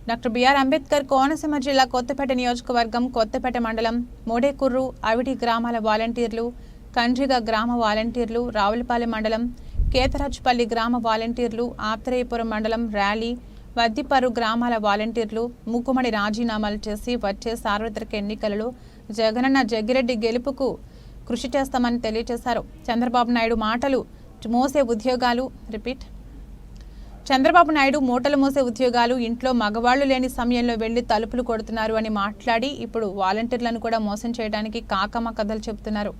Doctor BR Ambedkar Konaseema జిల్లా కొత్తపేట నియోజకవర్గం కొత్తపేట మండలం మోడేకుర్రు అవిటి గ్రామాల వాలంటీర్లు, కండ్రిగ గ్రామ వాలంటీర్లు, రావులపాలెం మండలం కేతరాజుపల్లి గ్రామ వాలంటీర్లు, ఆత్రేయపురం మండలం ర్యాలీ, వద్దిపర్రు గ్రామాల వాలంటీర్లు మూకుమ్మడి రాజీనామాలు చేసి వచ్చే సార్వత్రిక ఎన్నికలలో జగనన్న జగ్గిరెడ్డి గెలుపుకు కృషి చేస్తామని తెలియజేశారు. చంద్రబాబు నాయుడు మాటలు మోసే ఉద్యోగాలు చంద్రబాబు నాయుడు మూటలు మోసే ఉద్యోగాలు, ఇంట్లో మగవాళ్లు లేని సమయంలో వెళ్లి తలుపులు కొడుతున్నారు అని మాట్లాడి ఇప్పుడు వాలంటీర్లను కూడా మోసం చేయడానికి కాకమ్మ కథలు చెబుతున్నారు.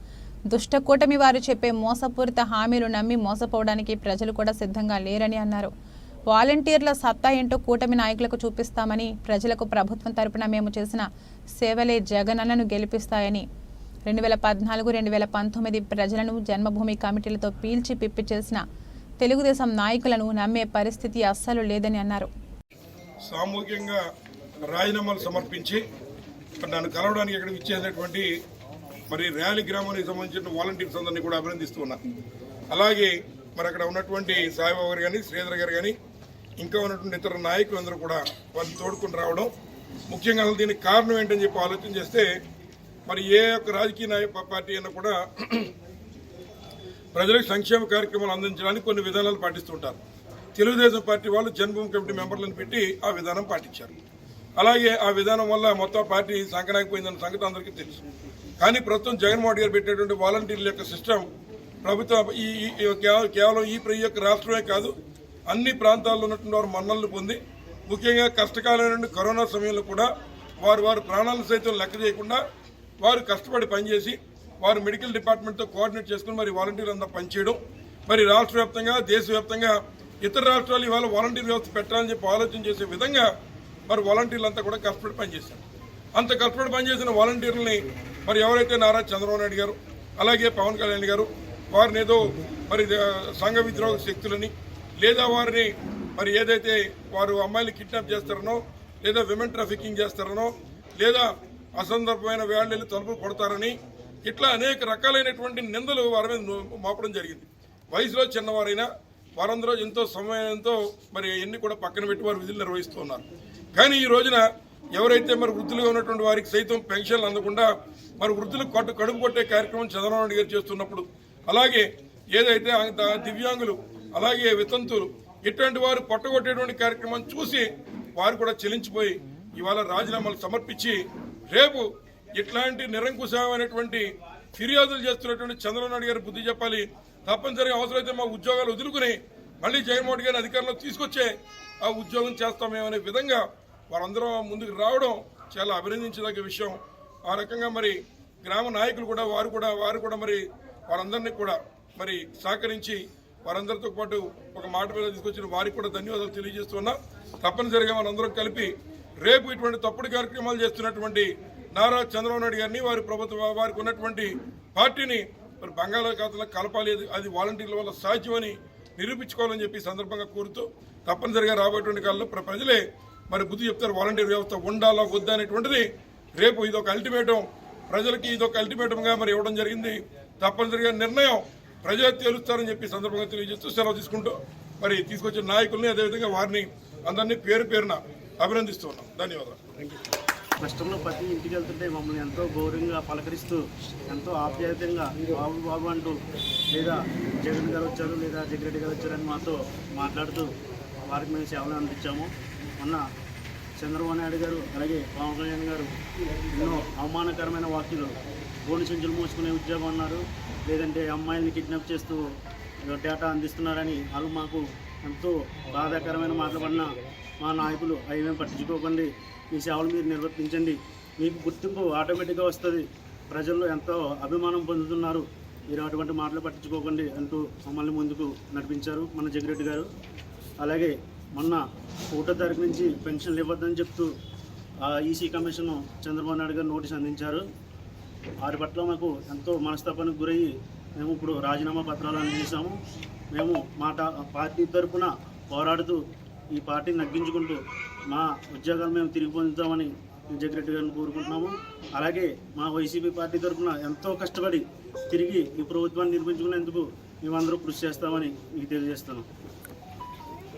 దుష్ట కూటమి వారు చెప్పే మోసపూరిత హామీలు నమ్మి మోసపోవడానికి ప్రజలు కూడా సిద్ధంగా లేరని అన్నారు. వాలంటీర్ల సత్తా ఏంటో కూటమి నాయకులకు చూపిస్తామని, ప్రజలకు ప్రభుత్వం తరపున మేము చేసిన సేవలే జగనన్నను గెలిపిస్తాయని, 2014-2019 ప్రజలను జన్మభూమి కమిటీలతో పీల్చి పిప్పి చేసిన తెలుగుదేశం నాయకులను నమ్మే పరిస్థితి అస్సలు లేదని అన్నారు. సామూహికంగా రాజీనామాలు సమర్పించి నన్ను కలవడానికి ఇక్కడ ఇచ్చేసినటువంటి మరి ర్యాలీ గ్రామానికి సంబంధించిన వాలంటీర్స్ అందరినీ కూడా అభినందిస్తున్నా. అలాగే మరి అక్కడ ఉన్నటువంటి సాయిబాబు గారు కానీ, శ్రీధర్ గారు కానీ, ఇంకా ఉన్నటువంటి ఇతర నాయకులందరూ కూడా వారిని తోడుకుని రావడం ముఖ్యంగా. అసలు దీనికి కారణం ఏంటని చెప్పి ఆలోచన చేస్తే మరి ఏ ఒక్క రాజకీయ పార్టీ అయినా కూడా ప్రజలకు సంక్షేమ కార్యక్రమాలు అందించడానికి కొన్ని విధానాలు పాటిస్తుంటారు. తెలుగుదేశం పార్టీ వాళ్ళు జన్మభూమి కమిటీ మెంబర్లను పెట్టి ఆ విధానం పాటించారు. అలాగే ఆ విధానం వల్ల మొత్తం పార్టీ సంకనాకపోయిందన్న సంగతి అందరికీ తెలుసు. కానీ ప్రస్తుతం జగన్మోహన్ గారు పెట్టేటువంటి వాలంటీర్ల యొక్క సిస్టమ్ ప్రభుత్వం కేవలం ఈ యొక్క రాష్ట్రమే కాదు, అన్ని ప్రాంతాల్లో ఉన్నటువంటి వారు మన్నలను పొంది, ముఖ్యంగా కష్టకాలైన కరోనా సమయంలో కూడా వారు ప్రాణాలను సైతం లెక్క చేయకుండా వారు కష్టపడి పనిచేసి వారు మెడికల్ డిపార్ట్మెంట్తో కోఆర్డినేట్ చేసుకుని మరి వాలంటీర్లు అంతా పనిచేయడం, మరి రాష్ట్ర వ్యాప్తంగా దేశవ్యాప్తంగా ఇతర రాష్ట్రాలు ఇవాళ వాలంటీర్ వ్యవస్థ పెట్టాలని చెప్పి ఆలోచన చేసే విధంగా మరి వాలంటీర్లు అంతా కూడా కష్టపడి పనిచేశారు. అంత కష్టపడి పనిచేసిన వాలంటీర్లని మరి ఎవరైతే నారా చంద్రబాబు నాయుడు గారు, అలాగే పవన్ కళ్యాణ్ గారు వారిని ఏదో మరి సంఘ విద్రోహ శక్తులని, లేదా వారిని మరి ఏదైతే వారు అమ్మాయిలు కిడ్నాప్ చేస్తారనో, లేదా విమెన్ ట్రాఫికింగ్ చేస్తారనో, లేదా అసందర్భమైన వేళ్లు తలుపులు కొడతారని, ఇట్లా అనేక రకాలైనటువంటి నిందలు వారి మీద మోపడం జరిగింది. వయసులో చిన్నవారైనా వారందరూ ఎంతో సమయంతో మరి ఎన్ని కూడా పక్కన పెట్టి వారు విధులు నిర్వహిస్తూ ఉన్నారు. కానీ ఈ రోజున ఎవరైతే మరి వృద్ధులుగా ఉన్నటువంటి వారికి సైతం పెన్షన్లు అందకుండా మరి వృద్ధులకు కడుపు కొట్టే కార్యక్రమం చంద్రబాబు నాయుడు గారు చేస్తున్నప్పుడు, అలాగే ఏదైతే దివ్యాంగులు, అలాగే వితంతులు ఇటువంటి వారు పట్టగొట్టేటువంటి కార్యక్రమం చూసి వారు కూడా చెలించిపోయి ఇవాళ రాజీనామాలు సమర్పించి రేపు ఇట్లాంటి నిరంకుశమైనటువంటి ఫిర్యాదులు చేస్తున్నటువంటి చంద్రబాబు నాయుడు గారు బుద్ధి చెప్పాలి. తప్పనిసరిగా అవసరమైతే మా ఉద్యోగాలు వదులుకుని మళ్ళీ జగన్మోహన్ గారిని అధికారంలో తీసుకొచ్చే ఆ ఉద్యోగం చేస్తామేమనే విధంగా వారందరూ ముందుకు రావడం చాలా అభినందించదగ్గ విషయం. ఆ రకంగా మరి గ్రామ నాయకులు కూడా వారు కూడా మరి వారందరినీ కూడా మరి సహకరించి వారందరితో పాటు ఒక మాట మీద తీసుకొచ్చిన వారికి కూడా ధన్యవాదాలు తెలియజేస్తున్నా. తప్పనిసరిగా మనందరం కలిపి రేపు ఇటువంటి తప్పుడు కార్యక్రమాలు చేస్తున్నటువంటి నారా చంద్రబాబు నాయుడు గారిని, వారి ప్రభుత్వం, వారికి ఉన్నటువంటి పార్టీని మరి బంగాళాఖాతంలో కలపాలి. అది వాలంటీర్ల వల్ల సాధ్యమని నిరూపించుకోవాలని చెప్పి సందర్భంగా కోరుతూ, తప్పనిసరిగా రాబోయేటువంటి కాలంలో ప్రజలే మరి బుద్ధి చెప్తారు. వాలంటీర్ వ్యవస్థ ఉండాలా వద్దా అనేటువంటిది రేపు ఇదొక అల్టిమేటం, ప్రజలకి ఇదొక అల్టిమేటంగా మరి ఇవ్వడం జరిగింది. తప్పనిసరిగా నిర్ణయం ప్రజలు తేలుస్తారని చెప్పి సందర్భంగా తెలియజేస్తూ సెలవు తీసుకుంటూ మరి తీసుకొచ్చిన నాయకుల్ని, అదేవిధంగా వారిని అందరినీ పేరున అభినందిస్తూ ఉన్నాం. ధన్యవాదాలు. కష్టంలో ప్రతి ఇంటికి వెళ్తుంటే మమ్మల్ని ఎంతో గౌరవంగా పలకరిస్తూ, ఎంతో ఆప్యాయంగా బాబు బాబు అంటూ, లేదా జగన్ గారు వచ్చారు, లేదా జగ్గిరెడ్డి గారు వచ్చారని మాతో మాట్లాడుతూ వారికి మేము సేవలు అందించాము. మొన్న చంద్రబాబు నాయుడు గారు, అలాగే పవన్ కళ్యాణ్ గారు ఎన్నో అవమానకరమైన వాక్యాలు, గోడు సంచులు మోసుకునే ఉద్యోగం అన్నారు, లేదంటే అమ్మాయిల్ని కిడ్నాప్ చేస్తూ డేటా అందిస్తున్నారని వాళ్ళు మాకు ఎంతో బాధాకరమైన మాటలు పడిన మా నాయకులు అవేమేమి పట్టించుకోకండి, మీ సేవలు మీరు నిర్వర్తించండి, మీకు గుర్తింపు ఆటోమేటిక్గా వస్తుంది, ప్రజల్లో ఎంతో అభిమానం పొందుతున్నారు, మీరు అటువంటి మాటలు పట్టించుకోకండి అంటూ మమ్మల్ని ముందుకు నడిపించారు మన జగ్గిరెడ్డి గారు. అలాగే మొన్న 1వ తారీఖు నుంచి పెన్షన్లు ఇవ్వద్దని చెప్తూ ఈసీ కమిషన్ చంద్రబాబు నాయుడు గారు నోటీస్ అందించారు. వారి పట్ల మాకు ఎంతో మనస్తాపానికి గురయ్యి మేము ఇప్పుడు రాజీనామా పత్రాలు అందజేశాము. మేము మా పార్టీ తరఫున పోరాడుతూ ఈ పార్టీని నగ్గించుకుంటూ మా ఉద్యోగాలు మేము తిరిగి పొందుతామని జగ్గిరెడ్డి గారిని కోరుకుంటున్నాము. అలాగే మా వైసీపీ పార్టీ తరఫున ఎంతో కష్టపడి తిరిగి ఈ ప్రభుత్వాన్ని నిర్మించుకునేందుకు మేమందరూ కృషి చేస్తామని మీకు తెలియజేస్తున్నాం.